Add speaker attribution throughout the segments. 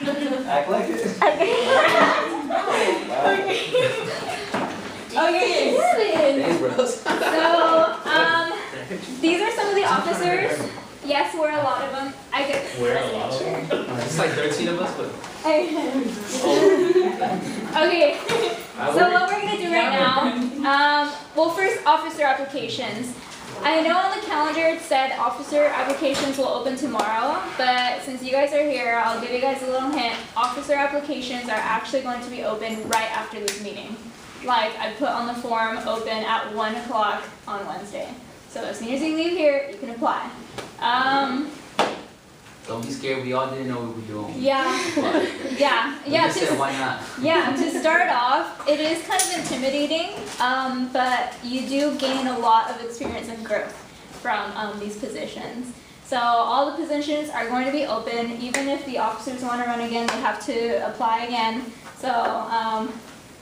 Speaker 1: Act like it.
Speaker 2: Okay.
Speaker 1: Thanks, bros.
Speaker 2: So, these are some of the officers. Yes, we're a lot of them. I get.
Speaker 3: We're a lot of them.
Speaker 1: It's like 13 of us, but.
Speaker 2: Okay. So what we're gonna do right now, well, first officer applications. I know on the calendar it said officer applications will open tomorrow, but since you guys are here, I'll give you guys a little hint. Officer applications are actually going to be open right after this meeting. Like I put on the form, open at 1 o'clock on Wednesday. So as soon as you leave here, you can apply.
Speaker 1: Don't be scared, we all didn't know what we were doing.
Speaker 2: Yeah.
Speaker 1: But
Speaker 2: Yeah.
Speaker 1: we
Speaker 2: Yeah.
Speaker 1: just said, why not?
Speaker 2: Yeah, to start off, it is kind of intimidating, but you do gain a lot of experience and growth from these positions. So all the positions are going to be open. Even if the officers want to run again, they have to apply again. So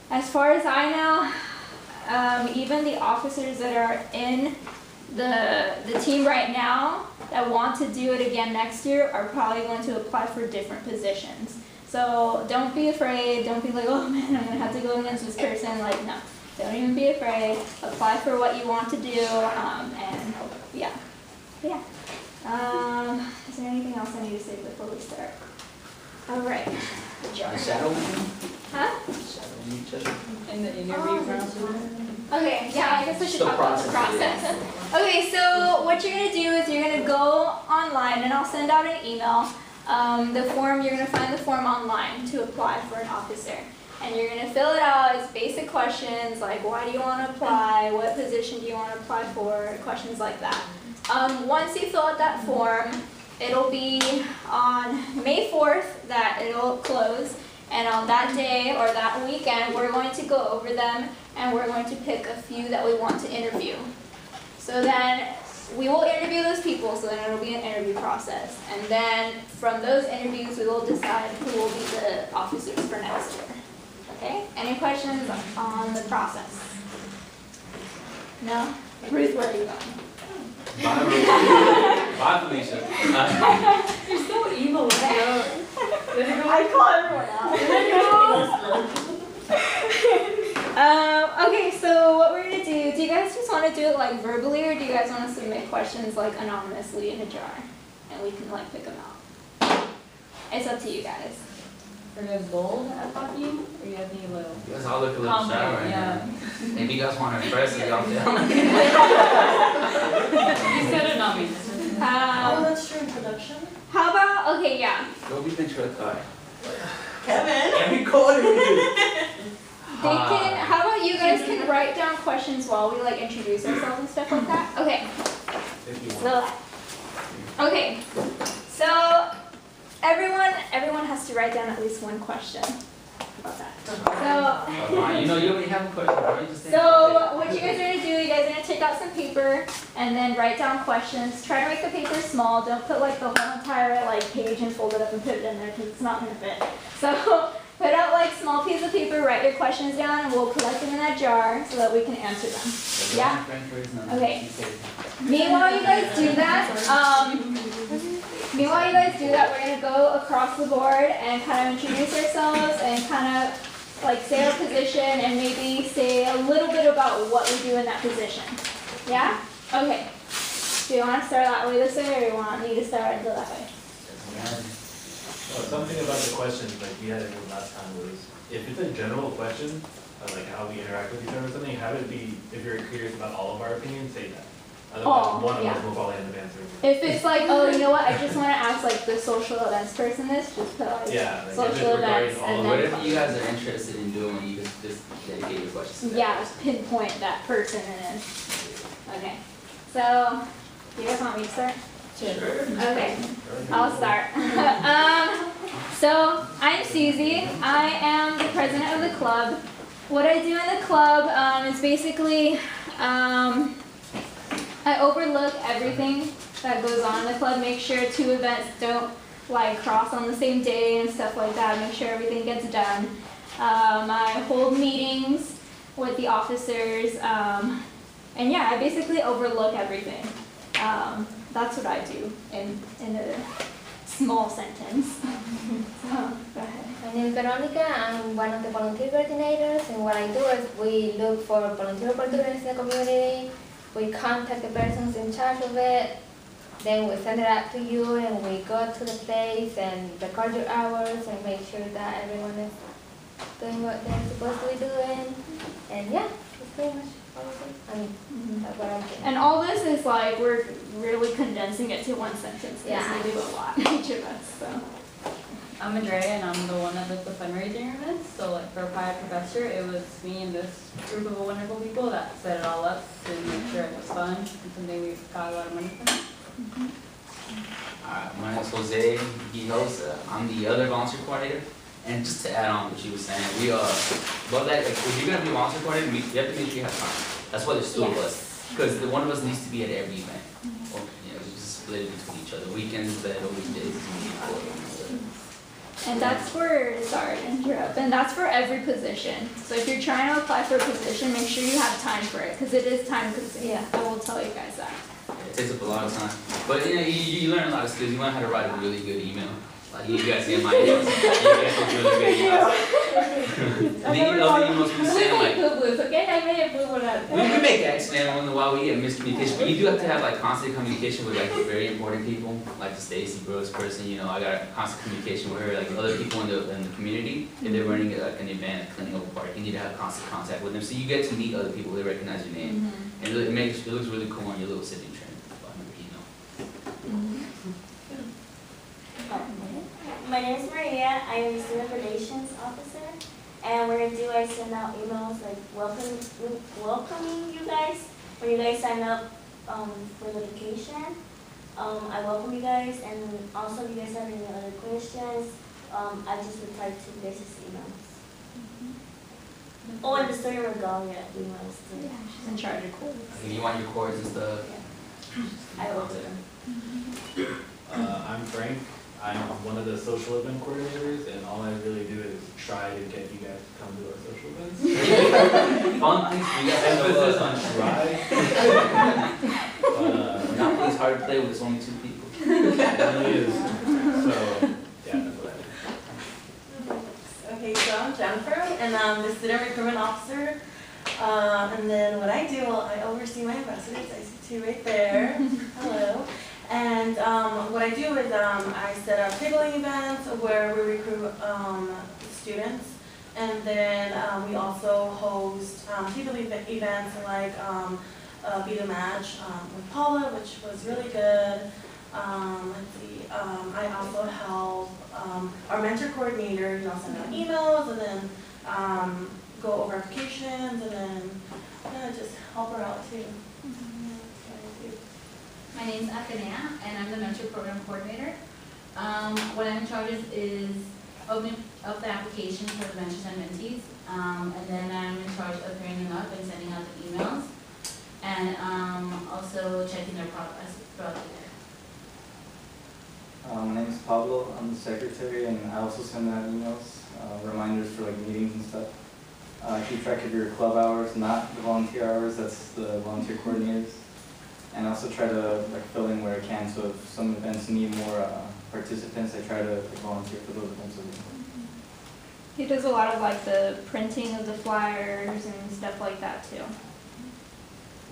Speaker 2: as far as I know, even the officers that are in the team right now that want to do it again next year are probably going to apply for different positions. So don't be afraid, don't be like, oh man, I'm gonna have to go against this person. Like, no, don't even be afraid. Apply for what you want to do, and yeah. Yeah. Is there anything else I need to say before we start? All right.
Speaker 1: The shadow meeting?
Speaker 2: Huh?
Speaker 1: Shadow each other.
Speaker 4: In the interview process.
Speaker 2: Okay, yeah, I guess we should
Speaker 1: The
Speaker 2: talk about the
Speaker 1: process,
Speaker 2: process. Okay, so what you're gonna do is you're gonna go online, and I'll send out an email. The form, you're gonna find the form online to apply for an officer. And you're gonna fill it out. It's basic questions like why do you wanna apply, what position do you wanna apply for, questions like that. Once you fill out that form, it'll be on May 4th that it'll close. And on that day or that weekend, we're going to go over them and we're going to pick a few that we want to interview. So then we will interview those people, so then it'll be an interview process. And then from those interviews, we will decide who will be the officers for next year. Okay? Any questions on the process? No? Ruth, where are you going?
Speaker 3: Bye, Ruth. Bye, Felicia.
Speaker 4: You're so evil.
Speaker 2: I call everyone out. Okay, so what we're gonna do you guys just want to do it like verbally, or do you guys want to submit questions like anonymously in a jar? And we can like pick them out. It's up to you guys.
Speaker 4: Are you guys bold at talking, or you guys need a little?
Speaker 1: You guys all look a little shy right
Speaker 4: Yeah.
Speaker 1: now. Maybe you guys want to impress us out there.
Speaker 4: You said it, not me.
Speaker 5: That's your introduction.
Speaker 2: How about, okay, yeah.
Speaker 1: Go be the truck guy.
Speaker 5: Kevin?
Speaker 1: Every quarter we do.
Speaker 2: They can, how about you guys can write down questions while we like introduce ourselves and stuff like that? Okay.
Speaker 3: If you want.
Speaker 2: So, okay. So, everyone has to write down at least one question. How about that? So,
Speaker 1: Come on, you know you already have a question, right? Just say
Speaker 2: so what you guys are gonna do, you guys are gonna take out some paper and then write down questions. Try to make the paper small. Don't put like the whole entire like page and fold it up and put it in there because it's not gonna fit. So put out like small piece of paper, write your questions down, and we'll collect them in that jar so that we can answer them. Yeah? Okay. Meanwhile you guys do that, we're gonna go across the board and kind of introduce ourselves and kind of like say our position and maybe say a little bit about what we do in that position. Yeah? Okay. Do you want to start that way this way, or you want me to start that way?
Speaker 3: Something about the questions, like we had it last time, was if it's a general question, like how we interact with each other or something, have it be, if you're curious about all of our opinions, say that. Otherwise, one of us will probably end up answering.
Speaker 2: If it's like, oh, you know what, I just want to ask like the social events person this, just put like
Speaker 3: Yeah, like
Speaker 2: social events
Speaker 3: all
Speaker 2: and
Speaker 3: of
Speaker 2: then
Speaker 1: Whatever you guys are interested in doing, you just dedicate your questions to that
Speaker 2: yeah,
Speaker 1: person.
Speaker 2: pinpoint that person and then, okay. So, do you guys want me to start?
Speaker 1: Sure.
Speaker 2: Okay, I'll start. So I'm Susie. I am the president of the club. What I do in the club is basically I overlook everything that goes on in the club. Make sure 2 events don't like cross on the same day and stuff like that. Make sure everything gets done. I hold meetings with the officers, and yeah, I basically overlook everything. That's what I do in a small sentence. So,
Speaker 6: My name is Veronica. I'm one of the volunteer coordinators, and what I do is we look for volunteer opportunities in the community. We contact the persons in charge of it. Then we send it out to you, and we go to the place and record your hours and make sure that everyone is doing what they're supposed to be doing. And yeah, that's pretty much all of it. I mean, that's what I'm doing.
Speaker 2: And all this is like, we're really condensing it to one sentence, because
Speaker 6: Yeah.
Speaker 2: we do a lot, each of us, so.
Speaker 4: I'm Andrea, and I'm the one that does the fundraising events. So like for Pi Professor, it was me and this group of wonderful people that set it all up to make sure it was fun and something we got a lot of money from.
Speaker 1: Alright, my name is Jose Guijos. I'm the other volunteer coordinator. And just to add on what she was saying, we well that like, if you're gonna be a volunteer coordinator, you have to make sure you have time. That's why there's two of us. Because one of us needs to be at every event. Or, you know, we just split it between each other. Weekends, better, weekdays, is really important.
Speaker 2: And that's for, sorry to interrupt, and that's for every position. So if you're trying to apply for a position, make sure you have time for it, because it is time consuming.
Speaker 6: Yeah.
Speaker 2: I will tell you guys that.
Speaker 1: It takes up a lot of time. But you know, you learn a lot of skills. You learn how to write a really good email. Like you guys see in my emails. You guys have really good emails. The emails we send, like,
Speaker 4: Boo-boos, okay? I made a boo-boo that.
Speaker 1: we make accident once in a while, we get miscommunication, but you do have to have like constant communication with like very important people, like the Stacy Brooks person, you know, I got constant communication with her, like other people in the community. If they're running like an event, cleaning up a park, you need to have constant contact with them, so you get to meet other people, they recognize your name. And it looks really cool on your little signature, you know.
Speaker 7: My name is Maria. I am the Student Relations Officer. And what I do, I send out emails like welcoming you guys. When you guys sign up for the vacation, I welcome you guys. And also, if you guys have any other questions, I just reply to you guys' emails. Oh, and the Story Regalia emails too.
Speaker 2: Yeah, she's in charge of cool.
Speaker 1: If you want your cords and stuff.
Speaker 7: I open them.
Speaker 3: I'm Frank. I'm one of the social event coordinators, and all I really do is try to get you guys to come to our social events.
Speaker 1: Fun things, we got
Speaker 3: Emphasis
Speaker 1: some
Speaker 3: on try. But
Speaker 1: Monopoly's hard to play with, there's only 2 people.
Speaker 3: it really is. So, yeah, that's what I do.
Speaker 5: Okay, so I'm Jennifer, and I'm the student recruitment officer. And then what I do, well, I oversee my ambassadors. I see 2 right there. Hello. And what I do is I set up tabling events where we recruit students, and then we also host tabling events like Be the Match with Paula, which was really good. Let's see. I also help our mentor coordinator, you know, send out emails and then go over applications, and then just help her out too.
Speaker 8: My name is Atenea, and I'm the mentor program coordinator. What I'm in charge of is opening up the application for the mentors and mentees, and then I'm in charge of pairing them up and sending out the emails, and also checking their progress throughout the year.
Speaker 9: My name is Pablo. I'm the secretary, and I also send out emails, reminders for like meetings and stuff. I keep track of your club hours, not the volunteer hours. That's the volunteer coordinators. And I also try to like fill in where I can. So if some events need more participants, I try to volunteer for those events as well.
Speaker 2: He does a lot of like the printing of the flyers and stuff like that too.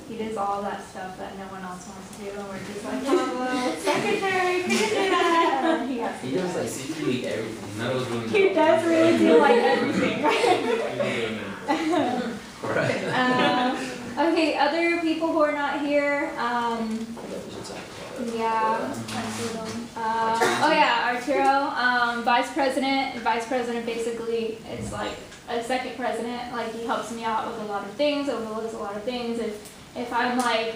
Speaker 2: He does all that stuff that no one else wants to do, and we're just like, oh, secretary, can you do that?
Speaker 1: He does like secretly everything, none of us really know.
Speaker 2: He does really do like everything,
Speaker 1: Right.
Speaker 2: Okay, other people who are not here, yeah, oh yeah, Arturo, vice president. Vice president basically is like a second president. Like he helps me out with a lot of things, overlooks a lot of things. If I'm like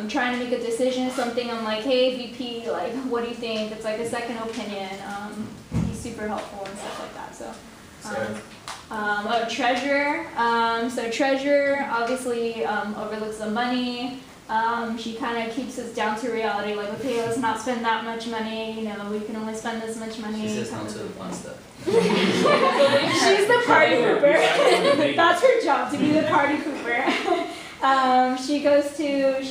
Speaker 2: trying to make a decision or something, I'm like, hey VP, like what do you think? It's like a second opinion. He's super helpful and stuff like that. So. Treasurer. So treasurer obviously overlooks the money. She kind of keeps us down to reality, like, okay, let's not spend that much money, you know, we can only spend this much money.
Speaker 1: She says no to the fun stuff.
Speaker 2: She's the party pooper. That's her job, to be the party pooper. She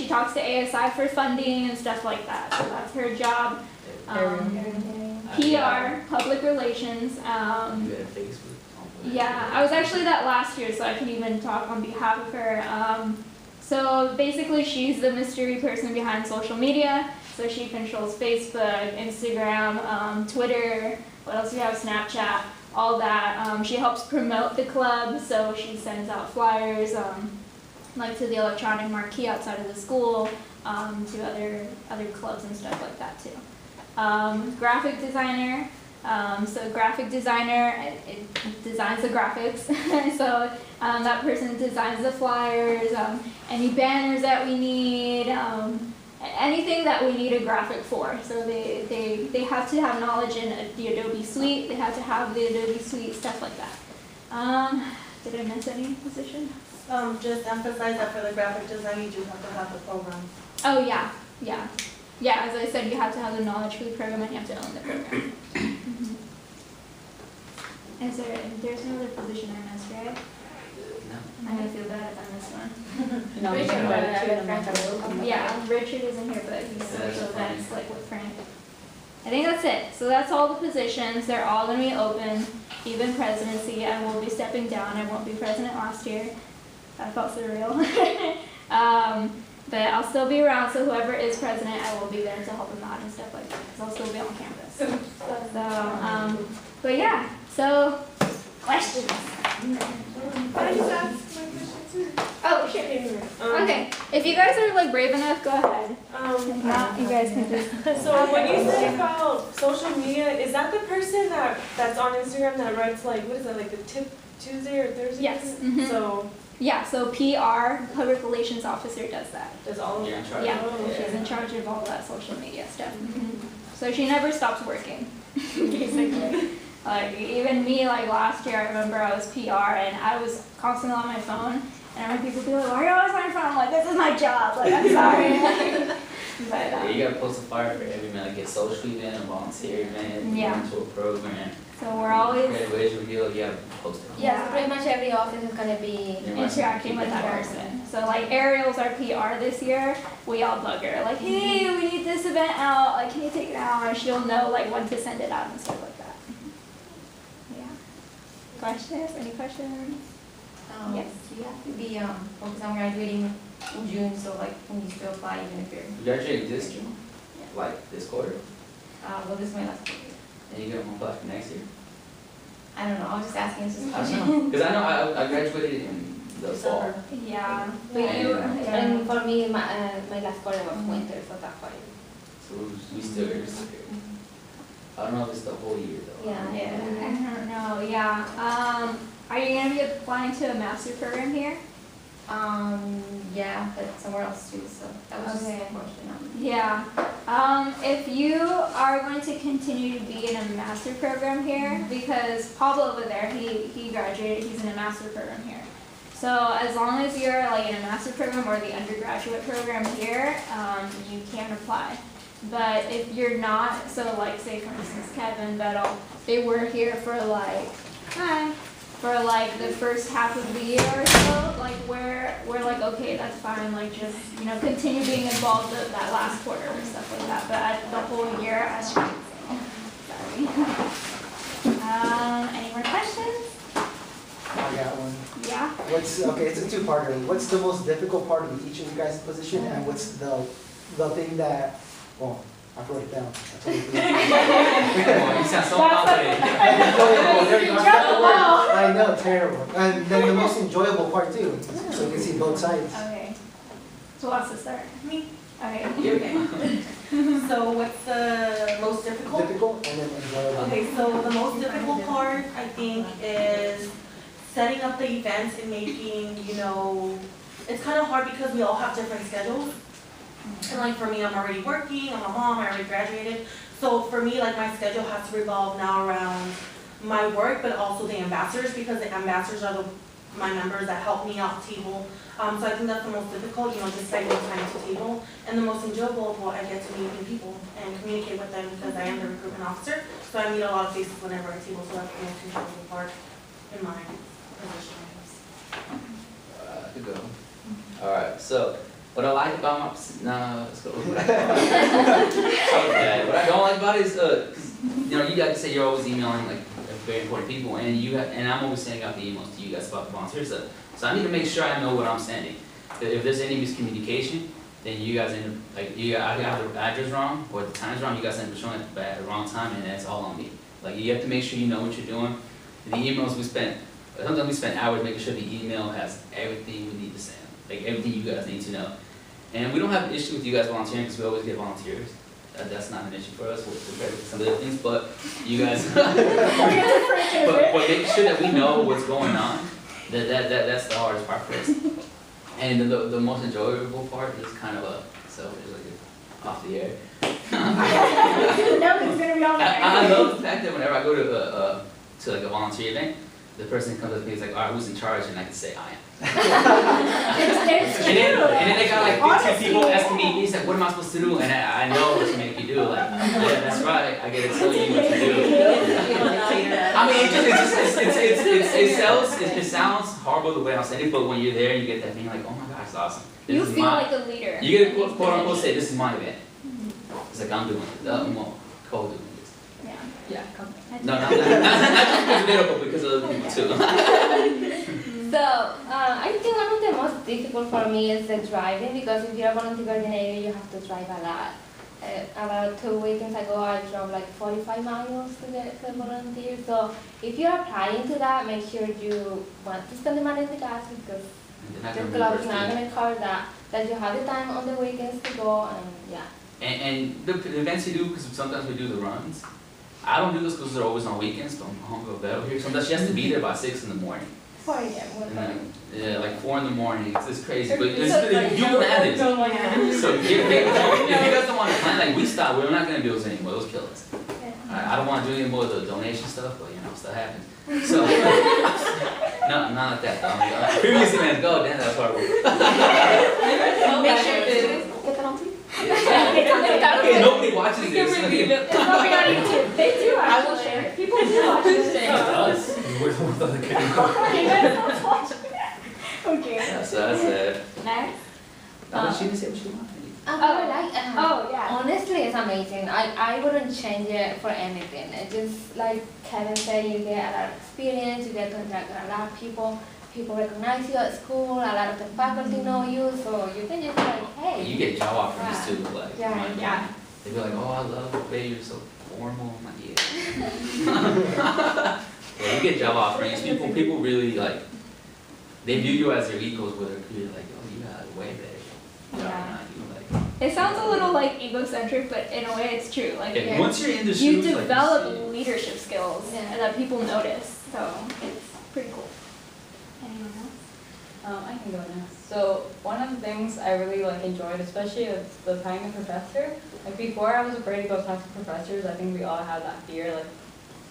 Speaker 2: talks to ASI for funding and stuff like that, so that's her job.
Speaker 3: I
Speaker 2: PR, public relations,
Speaker 1: You had Facebook.
Speaker 2: yeah, I was actually that last year, so I can even talk on behalf of her. So basically, she's the mystery person behind social media. So she controls Facebook, Instagram, Twitter. What else do we have? Snapchat, all that. She helps promote the club, so she sends out flyers, like to the electronic marquee outside of the school, to other clubs and stuff like that too. Graphic designer. So graphic designer, it designs the graphics. So that person designs the flyers, any banners that we need, anything that we need a graphic for. So they have to have knowledge in the Adobe Suite. They have to have the Adobe Suite, stuff like that. Did I miss any position?
Speaker 5: Just emphasize that for the graphic design, you do have to have the program.
Speaker 2: Oh yeah, yeah. Yeah, as I said, you have to have the knowledge for the program and you have to own the program. There's no other position I missed, right?
Speaker 1: No.
Speaker 2: I'm gonna feel bad if I missed one.
Speaker 4: No,
Speaker 6: Richard,
Speaker 4: you
Speaker 6: but
Speaker 4: can
Speaker 6: Frank,
Speaker 2: Yeah, Richard isn't here, but he's
Speaker 1: Yeah,
Speaker 2: social
Speaker 1: that's fine.
Speaker 2: events, like with Frank. I think that's it. So that's all the positions. They're all gonna be open. Even presidency, I will be stepping down. I won't be president last year. That felt surreal. But I'll still be around, so whoever is president, I will be there to help them out and stuff like that, because I'll still be on campus. So, but yeah, so, questions?
Speaker 5: Can I just ask my question too?
Speaker 2: Oh, sure. Okay, if you guys are like brave enough, go ahead. If not, you guys can just.
Speaker 10: So when you say about social media, is that the person that's on Instagram that writes like, what is that, like the tip Tuesday or Thursday?
Speaker 2: Yes. Mhm.
Speaker 10: So
Speaker 2: Yeah, so PR, public relations officer, does that.
Speaker 10: does all of
Speaker 1: You're in charge.
Speaker 2: Yeah,
Speaker 10: Oh,
Speaker 2: she's in charge of all that social media stuff. So she never stops working, basically. Like, even me, like last year, I remember I was PR and I was constantly on my phone. And I remember people be like, why are you always on your phone? I'm like, this is my job, like, I'm sorry. But,
Speaker 1: Yeah, you gotta post a flyer for every event, like a social event, a volunteer event,
Speaker 2: Yeah.
Speaker 1: go into a program.
Speaker 2: so we're always
Speaker 1: Graduation reveal, you gotta post it.
Speaker 6: Yeah, so pretty much every office is gonna be
Speaker 2: interacting with that person. So like Ariel's our PR this year, we all bug her, like, hey, we need this event out, like, can you take it out? And she'll know like when to send it out and stuff like that. Yeah. Questions? Any questions? Yes.
Speaker 6: You have to be focused on graduating in June, so like when you still apply, even if you're,
Speaker 1: You graduate this June, like this quarter,
Speaker 6: well, this is my last year.
Speaker 1: and you get one apply for next year.
Speaker 6: I don't know, I was just asking, it's just a
Speaker 1: I
Speaker 6: question.
Speaker 1: don't know, cause I know I graduated in the fall.
Speaker 2: Yeah. But
Speaker 1: Yeah.
Speaker 2: you,
Speaker 6: And for me, my last quarter was winter, so that's why.
Speaker 1: So we still here. I don't know if it's the whole year though.
Speaker 6: Yeah.
Speaker 2: I don't know, yeah. Are you gonna be applying to a master program here?
Speaker 6: Yeah, but somewhere else too, so that was just
Speaker 2: Okay.
Speaker 6: unfortunate.
Speaker 2: Yeah. If you are going to continue to be in a master program here, because Pablo over there, he graduated, he's in a master program here. So as long as you're like in a master program or the undergraduate program here, you can apply. But if you're not, so like say for instance Kevin, Vettel, they were here for like, the first half of the year or so, like we're like, okay, that's fine, like just, continue being involved in that last quarter or stuff like that, but the whole year, I don't think so. Sorry. Any more questions?
Speaker 11: I got one.
Speaker 2: Yeah?
Speaker 11: Okay, it's a two-parter. What's the most difficult part of each of you guys' position, and what's the thing that, well, I wrote it down. I told you.
Speaker 1: You sound so confident.
Speaker 11: There you go.
Speaker 2: You dropped the ball.
Speaker 11: I know, terrible. And then the most enjoyable part too, so you can see both sides.
Speaker 2: Okay. Who wants to start?
Speaker 5: Me.
Speaker 2: Okay.
Speaker 5: Okay. So what's the most difficult?
Speaker 11: Difficult and then enjoyable.
Speaker 5: Okay, so the most difficult part, I think, is setting up the events and making, it's kind of hard because we all have different schedules. And like for me, I'm already working, I'm a mom, I already graduated. So for me, like my schedule has to revolve now around my work, but also the ambassadors, because the ambassadors are my members that help me out table. So I think that's the most difficult, just spending time at the table. And the most enjoyable, well, I get to meet new people and communicate with them because I am the recruitment officer. So I meet a lot of faces whenever I table, so that's the most enjoyable part in my position, I guess.
Speaker 1: I could go. Alright, so what I like about my let's go. What I don't like about it is, 'cause you know, you guys say you're always emailing like very important people, and and I'm always sending out the emails to you guys about the volunteer stuff. So I need to make sure I know what I'm sending. If there's any miscommunication, then you guys end up, like, I got the address wrong, or the time's wrong, you guys end up showing it at the wrong time, and that's all on me. Like, you have to make sure you know what you're doing. The emails sometimes we spend hours making sure the email has everything we need to send, like everything you guys need to know. And we don't have an issue with you guys volunteering, because we always get volunteers. That's not an issue for us, we're ready for some other things, but you guys, but making sure that we know what's going on, that's the hardest part for us. And the most enjoyable part is kind of selfish, like off the air.
Speaker 2: Nothing's gonna be on there.
Speaker 1: I love the fact that whenever I go to like a volunteer event, the person comes up to me and is like, all right, who's in charge? And I can say, I am.
Speaker 2: It's
Speaker 1: And then they got like 15
Speaker 2: Honestly.
Speaker 1: people asking me, he's like, what am I supposed to do? And I know what to make you do. Like, yeah, that's right. I get to tell you what to do. I mean, it sounds horrible the way I'm saying it, but when you're there, you get that feeling like, oh my gosh, it's awesome.
Speaker 2: You
Speaker 1: This is
Speaker 2: feel
Speaker 1: my-
Speaker 2: like a leader.
Speaker 1: You get to quote unquote say, this is my event. It's like, I'm doing it. I'm co-doing this.
Speaker 2: Yeah.
Speaker 4: Yeah, come.
Speaker 1: No, not just because of it, but because of other people too.
Speaker 6: So, I think one of the most difficult for me is the driving, because if you're a volunteer coordinator, you have to drive a lot. About 2 weekends ago, I drove like 45 miles to get the volunteer. So, if you're applying to that, make sure you want to spend the money on the gas, because your club is not going to cover that. That you have the time on the weekends to go, and yeah.
Speaker 1: And the events you do, because sometimes we do the runs. I don't do this because they're always on weekends, but I'm home with Belle here. Sometimes she has to be there by 6 in the morning.
Speaker 6: 4 a.m.
Speaker 1: And then, yeah, like 4 in the morning. It's just crazy. But
Speaker 4: It's like,
Speaker 1: you can add it.
Speaker 4: don't like it.
Speaker 1: So if you guys don't want to plan, like we stop, we're not going to do those anymore. Those kill us. I don't want to do any more of the donation stuff, but you know, stuff happens. So, no, not like that. Previous events, go, then that's horrible.
Speaker 2: Make sure to get that on tape.
Speaker 1: Okay, nobody watches
Speaker 4: We can
Speaker 1: this.
Speaker 4: review it.
Speaker 2: It's not on YouTube. They do
Speaker 4: I will
Speaker 2: actually.
Speaker 4: share it.
Speaker 2: People do watch this.
Speaker 3: Us, we're the ones that get
Speaker 2: Okay, you guys don't watch it. Okay.
Speaker 1: That's it.
Speaker 2: Next.
Speaker 1: She didn't say what she wanted.
Speaker 2: Oh, yeah.
Speaker 6: Honestly, it's amazing. I wouldn't change it for anything. It just, like Kevin said, you get a lot of experience, you get to interact with a lot of people. People recognize you at school, a lot of the faculty know you, so you can just be like, hey.
Speaker 1: You get job offers too, like.
Speaker 6: Yeah, yeah.
Speaker 1: They be like, oh, I love the way you're so formal. I'm like, yeah. Yeah, you get job offerings. People really like, they view you as their equals, whether you're like, oh, you got way better.
Speaker 6: Yeah.
Speaker 2: It sounds a little like egocentric, but in a way it's true. Like
Speaker 1: Yeah, once you're in the
Speaker 2: you
Speaker 1: shoes, like,
Speaker 2: develop leadership skills
Speaker 6: Yeah.
Speaker 2: that people notice. So it's pretty cool. Anyone else?
Speaker 4: I can go next. So one of the things I really enjoyed, especially with the time of professor, like before I was afraid to go talk to professors. I think we all have that fear, like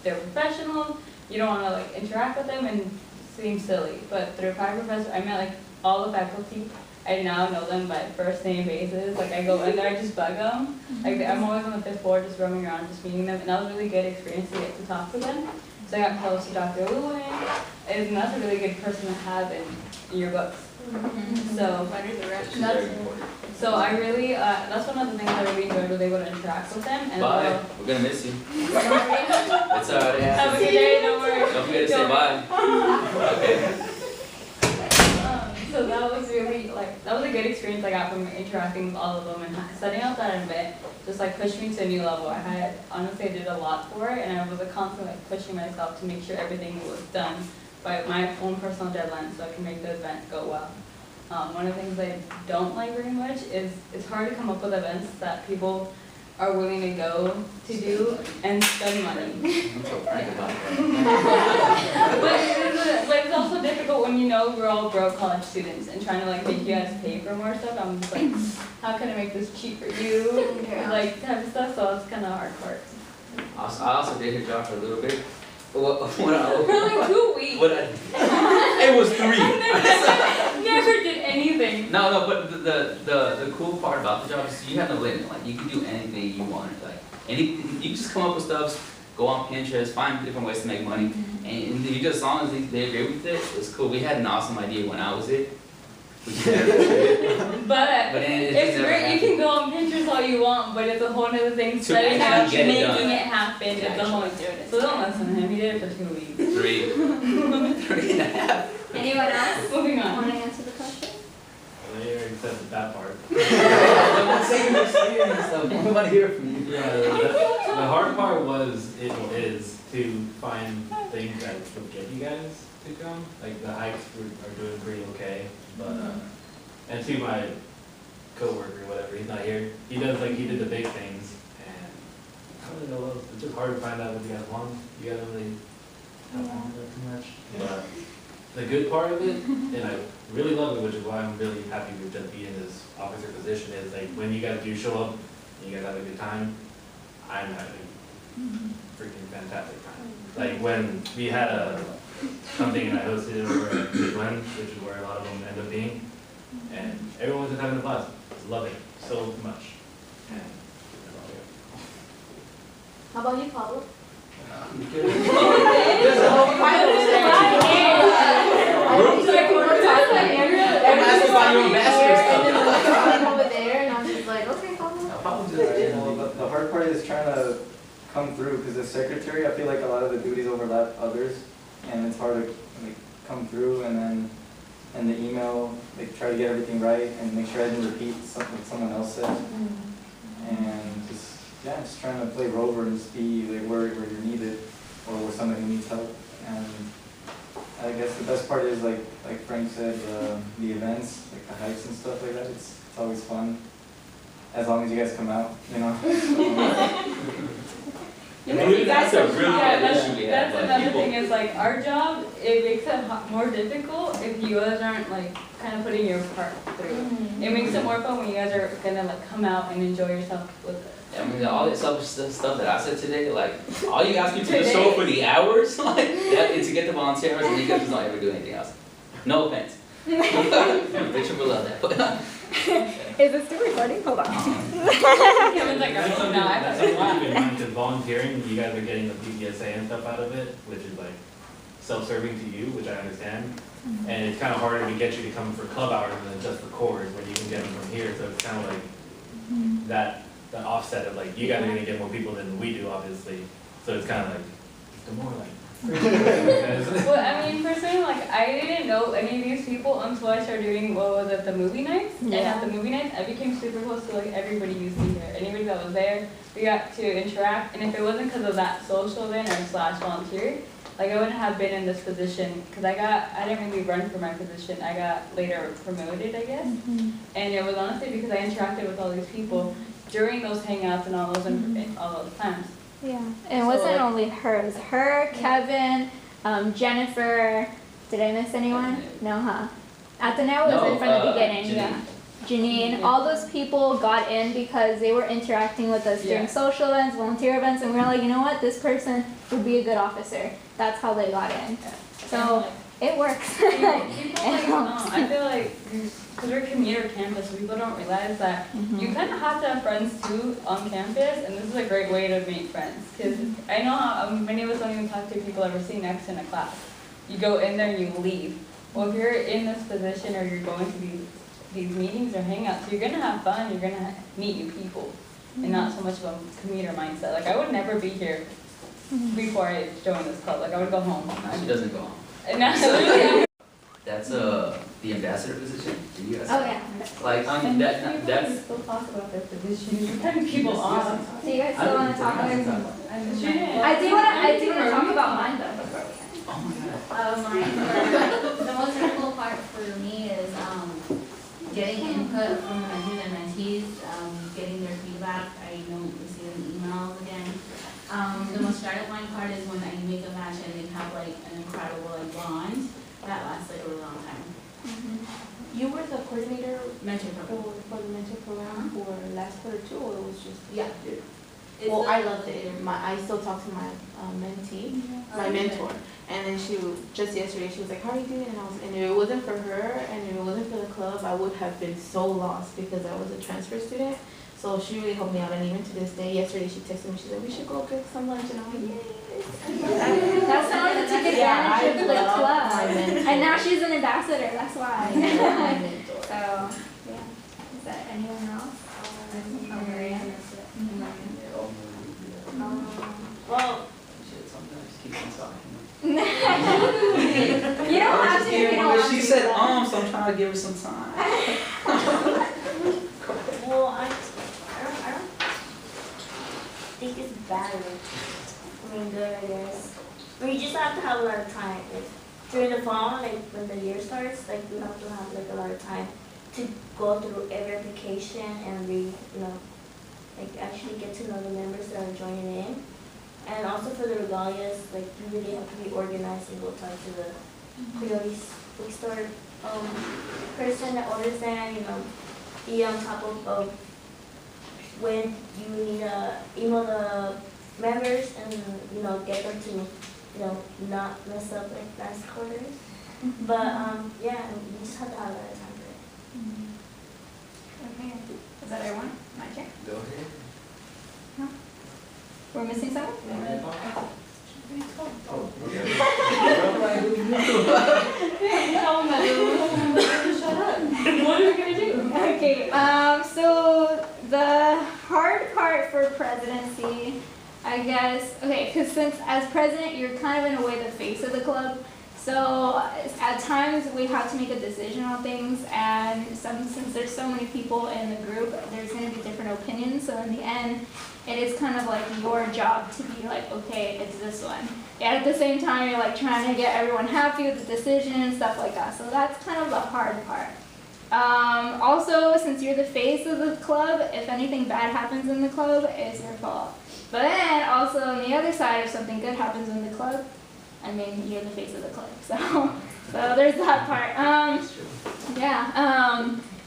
Speaker 4: they're professional, you don't want to interact with them and seem silly. But through private professor, I met all the faculty. I now know them by first name basis. Like I go in there, I just bug them. Like I'm always on the 5th floor, just roaming around, just meeting them, and that was a really good experience to get to talk to them. So I got close to Dr. Lewin, and that's a really good person to have in your books. So so I really, that's one of the things I really enjoyed, was able to interact with them. And
Speaker 1: bye. We're gonna miss you. It's alright.
Speaker 4: have a good day, don't worry.
Speaker 1: Don't forget to say bye. Okay.
Speaker 4: So that was really that was a good experience I got from interacting with all of them, and setting up that event just pushed me to a new level. I did a lot for it, and I was constantly pushing myself to make sure everything was done by my own personal deadline so I can make the event go well. One of the things I don't like very much is it's hard to come up with events that people are willing to go to do and spend money.
Speaker 1: I'm so frank about that.
Speaker 4: But it's also difficult when you know we're all broke college students and trying to make you guys pay for more stuff. I'm just how can I make this cheap for you? Type of stuff, so it's kind of hard part.
Speaker 1: I also did her job for a little bit. What
Speaker 4: For 2 weeks.
Speaker 1: it was 3.
Speaker 4: Never did anything.
Speaker 1: No, but the cool part about the job is you have no limit. Like you can do anything you want. You just come up with stuff, go on Pinterest, find different ways to make money, and you just, as long as they agree with it, it's cool. We had an awesome idea when I was it.
Speaker 4: But
Speaker 1: But then it
Speaker 4: it's
Speaker 1: just never
Speaker 4: great, you
Speaker 1: happened.
Speaker 4: can go on Pinterest all you want, but it's a whole other thing,
Speaker 1: To
Speaker 4: setting out,
Speaker 1: actually get it
Speaker 4: making
Speaker 1: done.
Speaker 4: it happen, it's a
Speaker 1: Actually
Speaker 4: whole. So don't listen to him, he did it for 2 weeks.
Speaker 1: 3. 3.5.
Speaker 2: Anyone else
Speaker 4: Moving
Speaker 2: want
Speaker 4: on.
Speaker 2: to answer the question?
Speaker 3: Well, they already said that part.
Speaker 1: Don't say your experience though, we wanna hear from you.
Speaker 3: Yeah, the hard part is to find things that would get you guys to come. Like the hikes are doing pretty okay, but and to my coworker, whatever, he's not here. He did the big things, and I don't really know what else. It's just hard to find out what you guys want. You guys don't really have on that too much. But the good part of it, and I really love it, which is why I'm really happy with just being in this officer position, is like when you guys do show up and you guys have a good time, I'm having freaking fantastic time. Like when we had something and I hosted over at Glen, which is where a lot of them end up being, and everyone was just having a blast. Love it so much. And that's all I got.
Speaker 7: How about you, Pablo?
Speaker 1: I'm asking about your master's stuff.
Speaker 6: Over there, and I'm just like, okay, Pablo.
Speaker 9: The hard part is trying to come through, because as secretary, I feel like a lot of the duties overlap others, and it's hard to like come through and then in the email, like try to get everything right and make sure I didn't repeat something someone else said. And just trying to play rover and just be like where you're needed or where somebody needs help. And I guess the best part is like Frank said, the events, like the hikes and stuff like that. It's always fun, as long as you guys come out, you know.
Speaker 4: You know, you guys
Speaker 1: That's a
Speaker 4: are,
Speaker 1: really
Speaker 4: yeah,
Speaker 1: bad
Speaker 4: that's,
Speaker 1: issue we have,
Speaker 4: that's
Speaker 1: like,
Speaker 4: another
Speaker 1: people-
Speaker 4: thing, is like our job, it makes it more difficult if you guys aren't like kind of putting your part through. It makes it more fun when you guys are gonna like come out and enjoy yourself with it.
Speaker 1: I mean, all this stuff that I said today, like, all you ask me to just show up for the hours, like, that, and to get the volunteer hours, and you guys just don't ever do anything else. No offense. Rachel will love that, but.
Speaker 2: Is this still recording? Hold on.
Speaker 4: Kevin's like,
Speaker 3: That's
Speaker 4: oh,
Speaker 3: something,
Speaker 4: no, I
Speaker 3: that's
Speaker 4: thought it
Speaker 3: something to
Speaker 4: was.
Speaker 3: keep in mind, because volunteering, you guys are getting the PPSA and stuff out of it, which is like self-serving to you, which I understand. And it's kind of harder to get you to come for club hours than just for chorus, where you can get them from here, so it's kind of like that offset of like, you guys are gonna get more people than we do, obviously. So it's kind of like, the more like.
Speaker 4: Well, I mean, personally, like, I didn't know any of these people until I started doing, the movie nights. And at the movie nights, I became super close to like everybody you see here. Anybody that was there, we got to interact. And if it wasn't because of that social event or / volunteer, like I wouldn't have been in this position, because I didn't really run for my position. I got later promoted, I guess. And it was honestly because I interacted with all these people during those hangouts and all those times.
Speaker 2: Yeah, and it
Speaker 4: So,
Speaker 2: wasn't
Speaker 4: like-
Speaker 2: only her, it was her, Kevin, Jennifer, did I miss anyone? No, huh? Ateneo was in from the beginning, yeah. Janine, all those people got in because they were interacting with us during
Speaker 4: Yeah.
Speaker 2: social events, volunteer events, and we were like, you know what, this person would be a good officer. That's how they got in. So, it works.
Speaker 4: People like, I feel like, because we're a commuter campus, people don't realize that you kind of have to have friends too on campus, and this is a great way to make friends. Because I know how, many of us don't even talk to people ever see next in a class. You go in there and you leave. Well, if you're in this position or you're going to these meetings or hangouts, you're gonna have fun. You're gonna meet new people, and not so much of a commuter mindset. Like I would never be here before I joined this club. Like I would go home.
Speaker 1: She doesn't go home.
Speaker 4: And now, literally,
Speaker 1: That's the ambassador position. Do you guys?
Speaker 2: Oh, yeah.
Speaker 1: Like that's.
Speaker 4: still talk about their positions. You're cutting people off.
Speaker 2: Do you guys still want to talk about it?
Speaker 4: I
Speaker 2: do want to talk about mine though.
Speaker 1: Oh my god.
Speaker 8: The most difficult part for me is getting input from the mentors and mentees, getting their feedback. I don't receive emails again. The most gratifying part is when I make a match and they have like an incredible like bond that lasts like a really long time.
Speaker 10: You were the coordinator
Speaker 8: Mentor program.
Speaker 10: for the mentor program for last quarter too, or it was just?
Speaker 8: Yeah.
Speaker 10: Well, I loved it. I still talk to my mentee, my mentor, and then just yesterday she was like, "How are you doing?" And if it wasn't for her and if it wasn't for the club, I would have been so lost because I was a transfer student. So she really helped me out, and even to this day, yesterday she texted me. She said, "We should go get some lunch," and I'm like, "Yay!"
Speaker 2: That's the one that took
Speaker 10: Yeah,
Speaker 2: advantage of the
Speaker 10: I love
Speaker 2: club.
Speaker 10: my mentor.
Speaker 2: And now she's an ambassador, that's why.
Speaker 10: My mentor.
Speaker 2: Anyone else?
Speaker 8: Oh, Maria, that's it.
Speaker 7: Well,
Speaker 1: Shit, sometimes keep on talking.
Speaker 2: You don't have to if you don't want to.
Speaker 1: She said, so I'm trying to give her some time.
Speaker 7: well, I don't think it's bad. I mean, good, I guess. But you just have to have a lot of time. Like, during the fall, like when the year starts, like you have to have like a lot of time to go through every application and read, like actually get to know the members that are joining in. And also for the regalias, like you really have to be organized and go talk to the Coyotes bookstore person that orders them, be on top of when you need to email the members and, get them to, not mess up like last quarters. But, yeah, you just have to have a lot of time for it.
Speaker 2: Okay, is that everyone? My turn?
Speaker 1: Go ahead.
Speaker 2: We're missing someone?
Speaker 8: What are we gonna do?
Speaker 2: Okay, so the hard part for presidency, I guess, okay, because since as president, you're kind of in a way the face of the club. So at times we have to make a decision on things, and since there's so many people in the group, there's going to be different opinions. So in the end, it is kind of like your job to be like, okay, it's this one. And at the same time, you're like trying to get everyone happy with the decision and stuff like that. So that's kind of the hard part. Also, since you're the face of the club, if anything bad happens in the club, it's your fault. But then also on the other side, if something good happens in the club, I mean, you're the face of the club, so there's that part.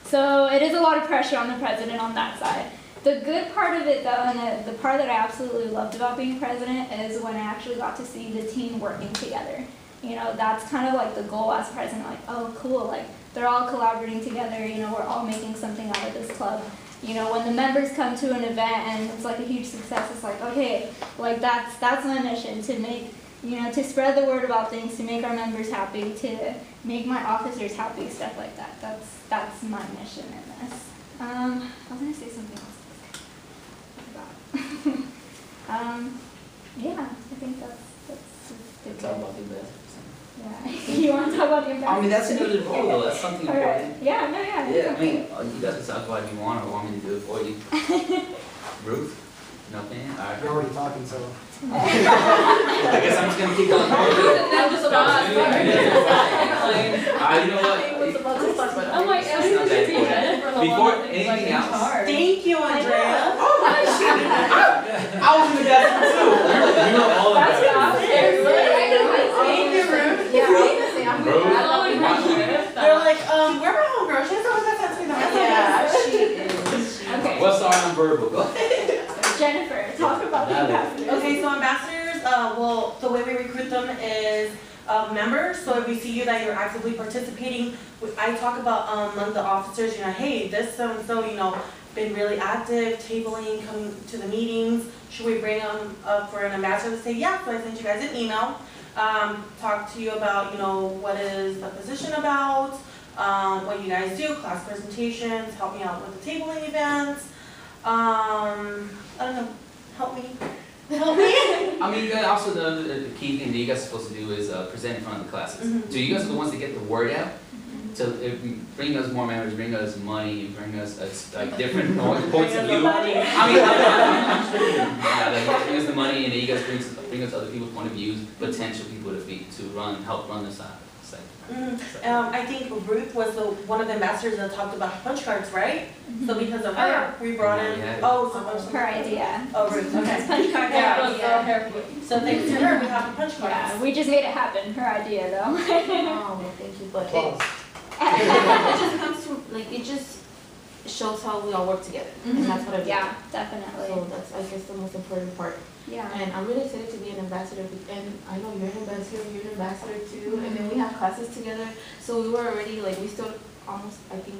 Speaker 2: So it is a lot of pressure on the president on that side. The good part of it, though, and the part that I absolutely loved about being president is when I actually got to see the team working together. That's kind of like the goal as president, like, oh, cool, like, they're all collaborating together, we're all making something out of this club. When the members come to an event and it's like a huge success, it's like, okay, like, that's my mission, to make, to spread the word about things, to make our members happy, to make my officers happy, stuff like that. That's my mission in this. I was gonna say something else. I forgot. Yeah, I think that's good.
Speaker 1: Talk about the best.
Speaker 2: Yeah. You want to talk about the ambassador?
Speaker 1: I mean, that's another role though, that's something
Speaker 2: All
Speaker 1: important.
Speaker 2: right. Yeah, no, yeah.
Speaker 1: Yeah, I mean, you guys can talk about it if you want, or want me to do it for you. Ruth? No opinion? Alright.
Speaker 11: You're already talking, so.
Speaker 1: I guess I'm just gonna keep going.
Speaker 8: That was about
Speaker 1: You know what?
Speaker 8: I'm like, everything should be Jennifer.
Speaker 1: Before anything else.
Speaker 5: Thank you, Andrea.
Speaker 1: I was in the bathroom too. You know all of that.
Speaker 5: Thank you, Ruth.
Speaker 8: Yeah, I was gonna say, I'm
Speaker 1: Ruth?
Speaker 5: They're like, where my homegirl? She has always that tattoo.
Speaker 10: Yeah, she is.
Speaker 2: Okay.
Speaker 1: What's our non-verbal? Go ahead.
Speaker 2: Jennifer, talk about the ambassadors.
Speaker 5: Okay, so ambassadors, well, the way we recruit them is members. So if we see you that you're actively participating, I talk about among the officers, hey, this so-and-so, been really active, tabling, coming to the meetings. Should we bring them up for an ambassador to say, yeah, so I sent you guys an email. Talk to you about, what is the position about, what you guys do, class presentations, help me out with the tabling events. I don't know, help me. Help me.
Speaker 1: I mean, also the key thing that you guys are supposed to do is present in front of the classes. So you guys are the ones that get the word out. So bring us more members, bring us money, bring us like different points of view. I mean, bring us the money, and then you guys bring us other people's point of views, potential people to help run the site.
Speaker 5: I think Ruth was one of the ambassadors that talked about punch cards, right? So because of her, we brought in.
Speaker 2: Her idea.
Speaker 5: Oh, Ruth. Okay.
Speaker 2: Punch card.
Speaker 5: Yeah. So thanks to her, we have the punch cards.
Speaker 2: Yeah, we just made it happen. Her idea, though.
Speaker 10: Oh, well, thank you, but
Speaker 11: Applause.
Speaker 10: it just comes to, it just shows how we all work together, and that's what I do.
Speaker 2: Yeah, definitely.
Speaker 10: So that's, I guess, the most important part.
Speaker 2: Yeah.
Speaker 10: And I'm really excited to be an ambassador, and I know you're an ambassador too, and then we have classes together, so we were already, we still almost, I think,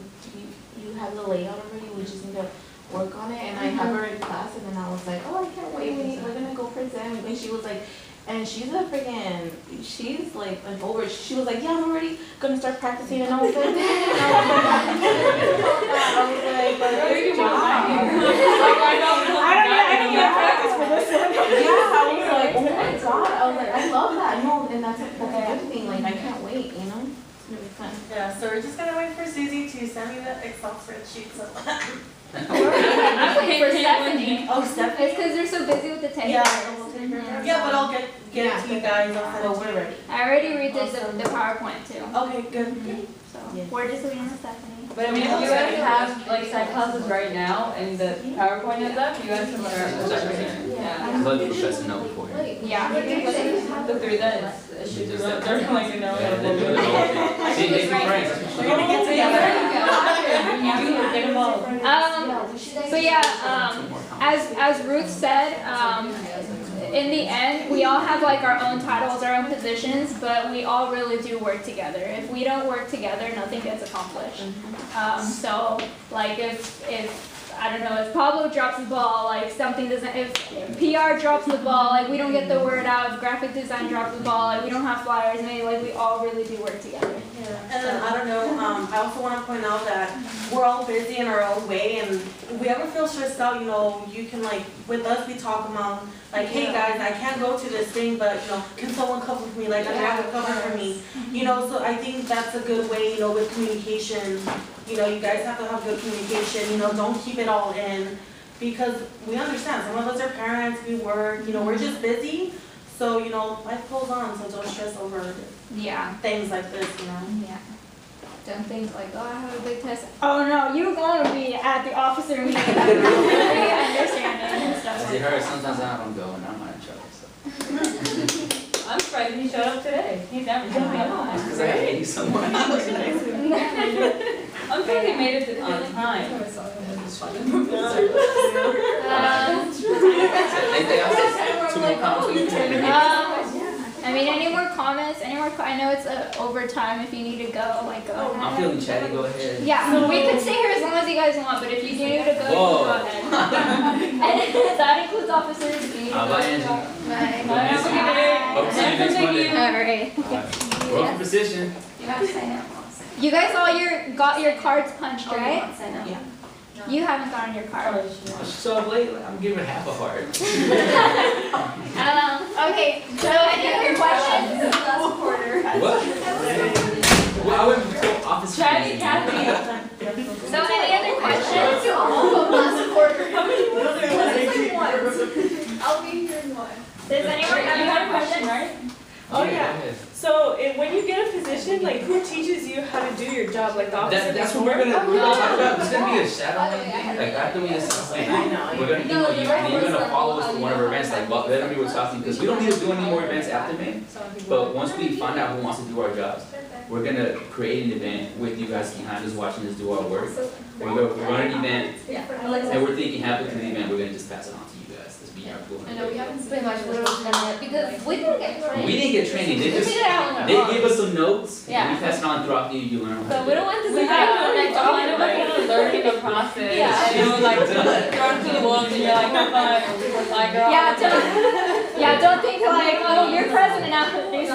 Speaker 10: you have the layout already, we just need to work on it, and I have her in class, and then I was like, oh, I can't wait, we're gonna go present, and she was like, And she's like an over, she was like, yeah, I'm already gonna start practicing, and I was like, I was like, good job. I don't need practice for this one. Yeah, I was like, oh my god, I was like, I love that, no, and that's a good thing, like, I can't wait, you know? It's gonna be fun.
Speaker 5: Yeah, so we're just gonna wait for Susie to send me the Excel spreadsheet, so.
Speaker 2: I'm waiting for Stephanie.
Speaker 5: Oh, Stephanie?
Speaker 2: It's because they're so busy with the tape.
Speaker 5: Yeah, but I'll get it to you guys, I'll send it
Speaker 10: Well,
Speaker 5: to
Speaker 10: we're
Speaker 5: you.
Speaker 10: ready.
Speaker 2: I already redid the PowerPoint too.
Speaker 5: Okay, good.
Speaker 2: So
Speaker 10: Yes.
Speaker 2: we're just waiting on Stephanie.
Speaker 4: But I mean, if you guys have like side classes right now and the PowerPoint is up, you guys can learn. Yeah.
Speaker 1: Let me just know before.
Speaker 2: Yeah.
Speaker 4: The three that it should be up there, like, you know.
Speaker 1: See, make some friends.
Speaker 5: We're gonna get
Speaker 4: Get them all.
Speaker 2: But yeah, as Ruth said, in the end, we all have like our own titles, our own positions, but we all really do work together. If we don't work together, nothing gets accomplished. So like if I don't know, if Pablo drops the ball, like something doesn't, if PR drops the ball, like we don't get the word out, if graphic design drops the ball, like we don't have flyers made, like we all really do work together.
Speaker 5: And then, I don't know, I also want to point out that we're all busy in our own way, and if we ever feel stressed out, you know, you can like, with us, we talk about, like, hey guys, I can't go to this thing, but, you know, can someone cover for me, like, I have to cover for me. You know, so I think that's a good way, you know, with communication. You know, you guys have to have good communication, you know, don't keep it all in, because we understand, some of us are parents, we work, you know, we're just busy. So, you know, life goes on, so don't stress over things like this, you know.
Speaker 2: Yeah. Don't think like, oh, I have a big test. Oh no, you're going to be at the officer meeting. Really understanding and stuff.
Speaker 1: As you heard, sometimes I don't go and I'm not in charge, so.
Speaker 4: I'm surprised he showed up today. He's never showed up.
Speaker 1: Because I got 80 someone.
Speaker 4: I'm sure he made it on time.
Speaker 1: Anything else? 2 more comments?
Speaker 2: I mean, any more comments? I know it's overtime. If you need to go, like go ahead.
Speaker 1: I'm feeling chatty, go ahead.
Speaker 2: Yeah, we could stay here as long as you guys want, but if you need to go, you
Speaker 1: Whoa.
Speaker 2: can go ahead. And that includes officers. If you need to go,
Speaker 1: Bye,
Speaker 2: you
Speaker 1: Angie.
Speaker 2: can go.
Speaker 4: Bye. Have a good day.
Speaker 1: Hope to see you next Monday.
Speaker 2: Alright.
Speaker 1: Roll for position.
Speaker 6: You have to sign up.
Speaker 2: You guys all got your cards punched, right?
Speaker 6: Sign up.
Speaker 10: Yeah.
Speaker 2: You haven't gotten your card.
Speaker 1: So late, I'm giving half a heart.
Speaker 2: Okay, so any other questions?
Speaker 1: What? Well, I went to office.
Speaker 4: Chatty Cathy.
Speaker 2: So any other questions?
Speaker 6: I'll be here in one.
Speaker 2: Does anyone have
Speaker 4: You
Speaker 2: any
Speaker 4: had a
Speaker 2: other
Speaker 4: question,
Speaker 2: questions?
Speaker 4: right?
Speaker 12: Oh,
Speaker 1: Go
Speaker 12: yeah.
Speaker 1: ahead.
Speaker 12: So when you get a position, like who teaches you how to do your job, like the officer?
Speaker 1: That's what we're gonna talk about. It's gonna be a shadowing thing. Like after we assess, like, we're gonna email you and you're gonna follow us to one of our events. Like, well, let me talk to you because we don't need to do any more events after May. But once we find out who wants to do our jobs, we're gonna create an event with you guys behind us watching us do our work. We're gonna run an event, and we're thinking halfway through the event, we're gonna just pass it on to you guys. This be our goal.
Speaker 6: I know we haven't pretty much done it because we didn't get trained.
Speaker 1: We didn't get training. They
Speaker 6: We
Speaker 1: just
Speaker 6: figured it out on our
Speaker 1: they
Speaker 6: own.
Speaker 1: gave us some notes.
Speaker 4: Yeah.
Speaker 1: And we pass it on throughout the year. You learn.
Speaker 2: So we don't want this to
Speaker 4: We
Speaker 2: happen
Speaker 4: had
Speaker 2: next
Speaker 4: a kind of like learning the process.
Speaker 2: Yeah.
Speaker 4: And it was like thrown to the wolves and you're like, oh my girl.
Speaker 2: Don't think like, oh, you're president after this.
Speaker 1: I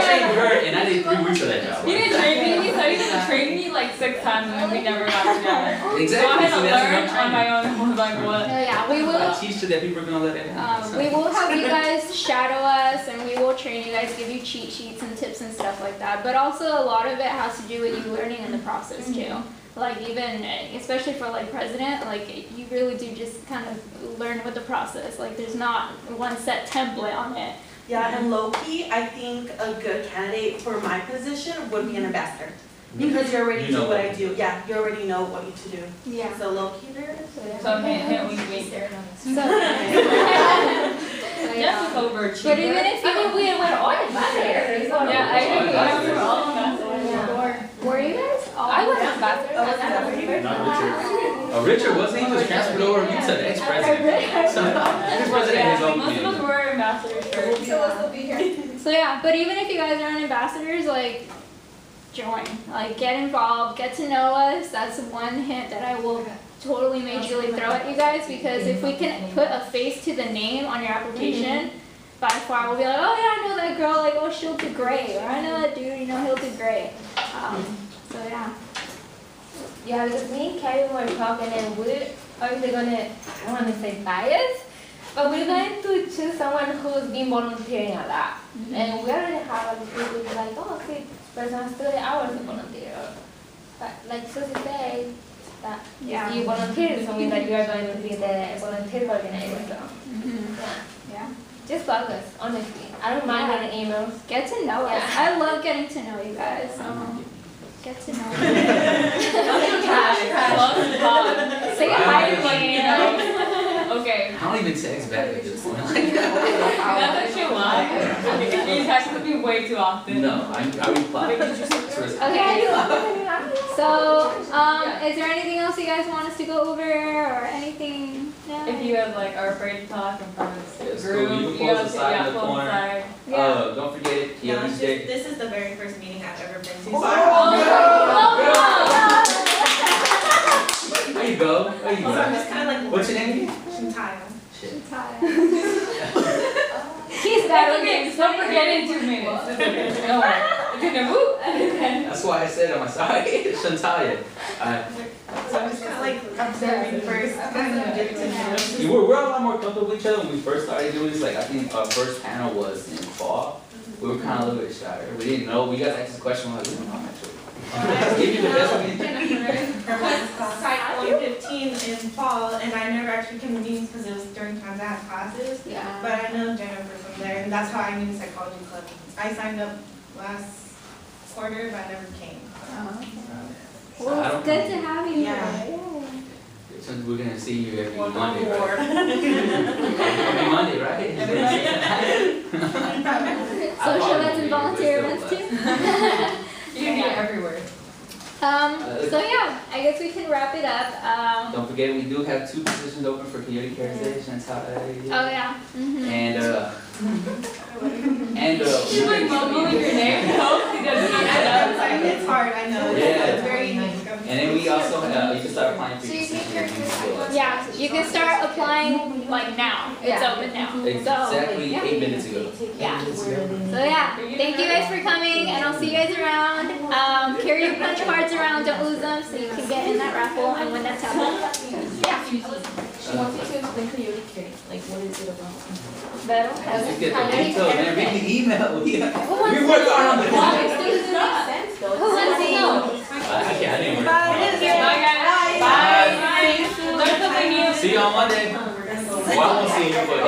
Speaker 1: trained her, and I did 3 weeks of that job.
Speaker 4: He didn't train me, he said he didn't train me like 6 times and then we never got together.
Speaker 1: Exactly.
Speaker 4: So I had
Speaker 1: So
Speaker 4: to
Speaker 1: that's
Speaker 4: learn
Speaker 1: what I'm
Speaker 4: on my own and was like, what?
Speaker 2: We will.
Speaker 1: I teach to that people are gonna let it happen.
Speaker 2: We will have you guys shadow us and we will train you guys, give you cheat sheets and tips and stuff like that. But also a lot of it has to do with you learning in the process too. Like even, especially for like president, like you really do just kind of learn with the process. Like there's not one set template on it.
Speaker 5: Yeah, and low-key, I think a good candidate for my position would be an ambassador. Because you already
Speaker 1: You know
Speaker 5: do what
Speaker 1: what.
Speaker 5: I do. Yeah, you already know what you to do.
Speaker 2: Yeah.
Speaker 5: So low-key there it is.
Speaker 4: So can't we wait there? Jeff is overachiever.
Speaker 2: But even if you,
Speaker 6: we were all ambassadors.
Speaker 4: Yeah, I agree. We were all ambassadors.
Speaker 2: were you guys all?
Speaker 4: I was ambassador.
Speaker 1: Not Richard. Richard wasn't. He was transferred over to the ex-president. So this president has his own
Speaker 4: Most of us
Speaker 1: community.
Speaker 4: were ambassadors first.
Speaker 6: So we'll still be here.
Speaker 2: So yeah, but even if you guys aren't ambassadors, like join, like get involved, get to know us. That's one hint that I will totally majorly throw at you guys, because if we can put a face to the name on your application, by far will be like, oh yeah, I know that girl, like, oh, she'll do great, or I know that dude, you know, he'll do great. So yeah.
Speaker 6: Yeah, because me and Kevin were talking and we're obviously gonna, I don't wanna say bias, but we're going to choose someone who's been volunteering a lot. And we already have a few people like, oh, okay, this person has 30 hours of volunteer. But like Susie said, that if you volunteer, it means that you are going to be the volunteer coordinator. So,
Speaker 2: Yeah.
Speaker 6: just focus, honestly. I don't mind getting emails.
Speaker 2: Get to know us.
Speaker 6: Yeah.
Speaker 2: I love getting to know you guys. Get to know us. Say hi to me, you know.
Speaker 4: Okay.
Speaker 1: I don't even text back at this point. Like,
Speaker 4: That's actually why. You text with me way too often.
Speaker 1: no, I reply.
Speaker 2: Okay. So, is there anything else you guys want us to go over or anything? No?
Speaker 4: If you guys like are afraid to talk in front of
Speaker 1: Yeah,
Speaker 4: the
Speaker 1: it's
Speaker 4: group,
Speaker 1: cool. You can post aside in the
Speaker 4: pull
Speaker 1: corner.
Speaker 4: aside.
Speaker 1: Don't forget,
Speaker 5: No,
Speaker 1: every
Speaker 5: it's
Speaker 1: day.
Speaker 5: just, this is the very first meeting I've ever been to.
Speaker 1: There you go. There you
Speaker 5: So I'm
Speaker 1: go.
Speaker 5: just kind of like.
Speaker 1: What's your name?
Speaker 5: Shintaya.
Speaker 1: Shit.
Speaker 2: He's
Speaker 4: That's okay, don't forget in 2 minutes. It's okay. Don't worry. You're gonna whoop and then.
Speaker 1: That's why I said I'm sorry. Shantaya.
Speaker 5: So I'm just kind of like observing first, kind of getting to know.
Speaker 1: We're a lot more comfortable with each other when we first started doing this. Like, I think our first panel was in fall. We were kind of a little bit shy. We didn't know. We guys asked this question, we're like, we don't know actually. Let's give you the best we can.
Speaker 5: Psych 115 in fall, and I never actually came to meetings because it was during times I had classes.
Speaker 6: Yeah.
Speaker 5: But I know Jennifer from there, and that's how I knew psychology club. I signed up last quarter, but I never came.
Speaker 2: Well, it's good to have you
Speaker 5: Yeah.
Speaker 2: here.
Speaker 1: So we're gonna see you every Monday,
Speaker 5: Board.
Speaker 1: right? Every Monday, right?
Speaker 2: Social events and volunteer events too.
Speaker 4: You can be everywhere.
Speaker 2: So yeah, I guess we can wrap it up.
Speaker 1: Don't forget, we do have 2 positions open for community care stations.
Speaker 2: Oh yeah.
Speaker 1: And
Speaker 4: She's like mumbling your name, no? She doesn't know that.
Speaker 5: It's hard, I know.
Speaker 1: Yeah.
Speaker 5: It's very unique.
Speaker 1: and then we also you can start applying for your positions.
Speaker 2: Yeah, you can start applying like now. It's open now. So
Speaker 1: Exactly
Speaker 2: yeah.
Speaker 1: 8 minutes ago.
Speaker 2: Yeah. So yeah, thank you guys for coming, and I'll see you guys around. Carry your punch cards around, don't lose them, so you can get in that raffle and win that tablet. Yeah.
Speaker 10: She wants you to explain community care, like what is it about?
Speaker 2: Better.
Speaker 1: Let's get the details, man. Read the email. We work on
Speaker 10: Why?
Speaker 1: it.
Speaker 10: It doesn't make sense though.
Speaker 2: Who wants to know?
Speaker 1: I didn't work.
Speaker 4: Bye guys. Bye. Learn something new.
Speaker 1: See you on Monday. Well, I won't see you, but